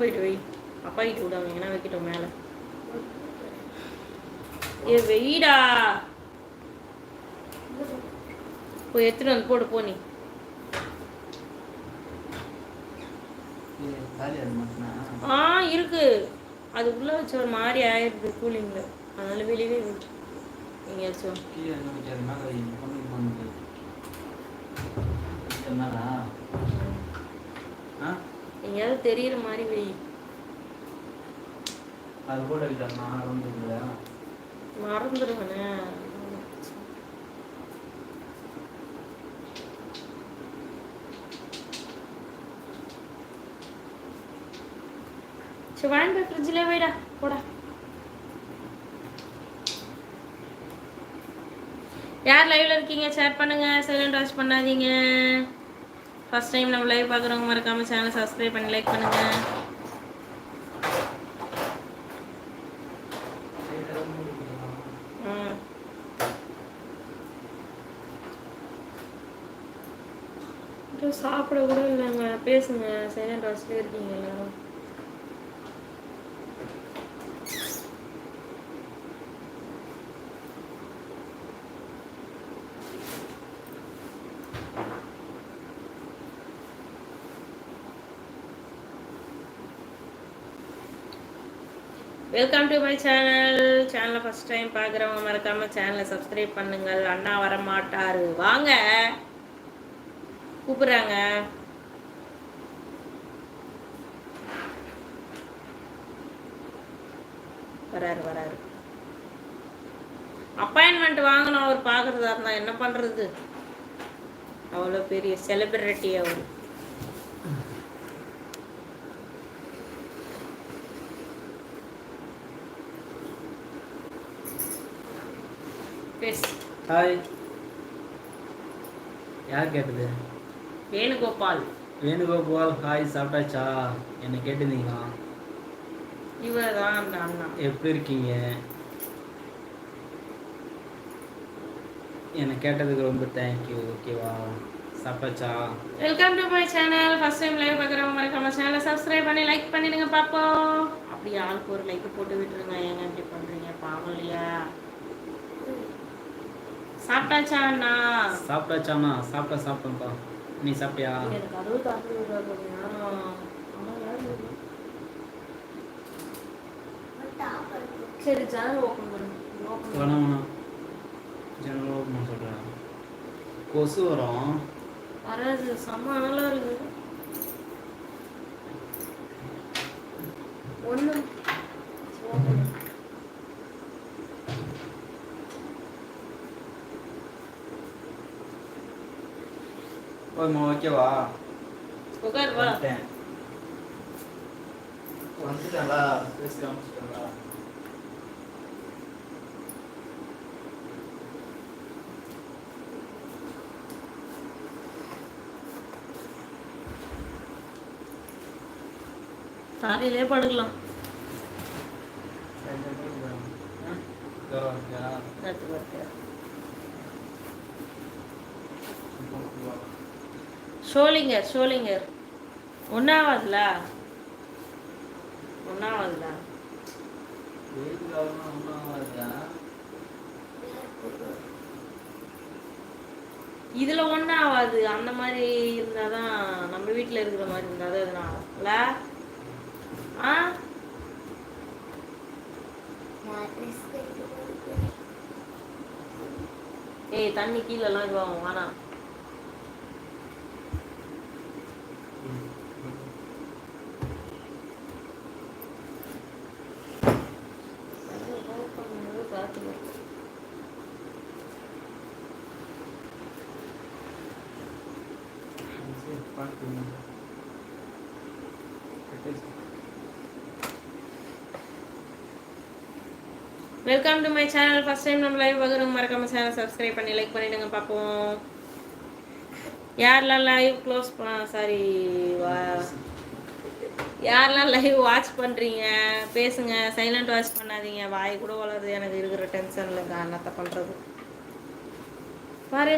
போயிட்டு வை. அப்பா கிட்ட விடாம எங்கன்னா வைக்கிட்டோம் மேலே. ஏ வெயிடா, போய் எடுத்துட்டு வந்து போடு. போ நீ. இருக்கு, அது உள்ள வச்ச ஒரு மாதிரி ஆயிடுது கூலிங்ல, அதனால வெளியே எங்கேயாச்சும் எங்கேயாவது தெரியுற மாதிரி வை. அது கூட மறந்துடுவேனே. சரி வாங்கி போய் ஃப்ரிட்ஜில் வைடா, போடா. யார் லைவ்ல இருக்கீங்க ஷேர் பண்ணுங்க, சைலண்ட் வாட்ச் பண்ணாதீங்க. ஃபர்ஸ்ட் டைம் நம்ம லைவ் பார்க்குறவங்க மறக்காம சேனலை சப்ஸ்கிரைப் பண்ணி லைக் பண்ணுங்க. சாப்பிட கூட இல்லைங்க, பேசுங்க. சைலண்ட் வாட்ச்லேயே இருக்கீங்க எல்லாரும். Welcome to my channel. சேனலை ஃபர்ஸ்ட் டைம் பார்க்குறவங்க மறக்காம சேனலை சப்ஸ்கிரைப் பண்ணுங்கள். அண்ணா வர மாட்டாரு, வாங்க கூப்பிடுறாங்க. வராரு. அப்பாயின்மெண்ட் வாங்கணும் அவர் பார்க்குறதா இருந்தா. என்ன பண்ணுறது, அவ்வளோ பெரிய செலிபிரிட்டி அவர். ஹாய், யார் கேட்டது? வேணுகோபால். ஹாய், சாப்பிட்டாச்சா? என்ன கேட்டுருந்தீங்களா? இவர் தான் அந்த அண்ணா. எப்படி இருக்கீங்க? என்னை கேட்டதுக்கு ரொம்ப தேங்க்யூ. ஓகேவா, சாப்பிட்டாச்சா? Welcome to my channel. First time live பார்க்குறவங்க மறக்காம சேனலை சப்ஸ்கிரைப் பண்ணி லைக் பண்ணிடுங்க பாப்போம். அப்படி ஆளுக்கு ஒரு லைக் போட்டு விட்டுருங்க. ஏங்க இப்படி பண்ணுறீங்க, பாவம் இல்லையா? சாப்பிட்டாச்சா அண்ணா? சாப்பிட்டாச்சாண்ணா? சாப்பிட்டேன்ப்பா. நீ சாப்பிட்டியா? எனக்கு அதுவும் தாக்கு. சரி, ஜன்னல் ஓப்பன் பண்ணு. வேணாம், ஜன்னல் ஓப்பன் பண்ண சொல்கிறேன். கொசு வரும். வராது, செம்ம நல்லா இருக்குது. ஒன்று ஓகேவா? உட்கார் வா. வந்துட்டாங்களா? பேசி காமிச்சிட்டாங்களா? தாரியிலே படுக்கலாம். ஷோலிங்கர் ஒன்னாவதுல இதுல ஒன்னாவாது. அந்த மாதிரி இருந்தாதான், நம்ம வீட்டுல இருக்கிற மாதிரி இருந்தாதான் எதுனா ஏய், தண்ணி கீழே எல்லாம் இதுவாகும், வேணாம். Welcome to my channel. First time நம்ம லைவ் பார்க்குறவங்க மறக்காம சேனல் சப்ஸ்கிரைப் பண்ணி லைக் பண்ணிடுங்க பார்ப்போம். யாரெல்லாம் லைவ் யாரெல்லாம் லைவ் வாட்ச் பண்ணுறீங்க பேசுங்க. சைலண்ட் வாட்ச் பண்ணாதீங்க. வாய் கூட வளருது எனக்கு இருக்கிற டென்ஷனில். என்னத்தை பண்ணுறது பாரு.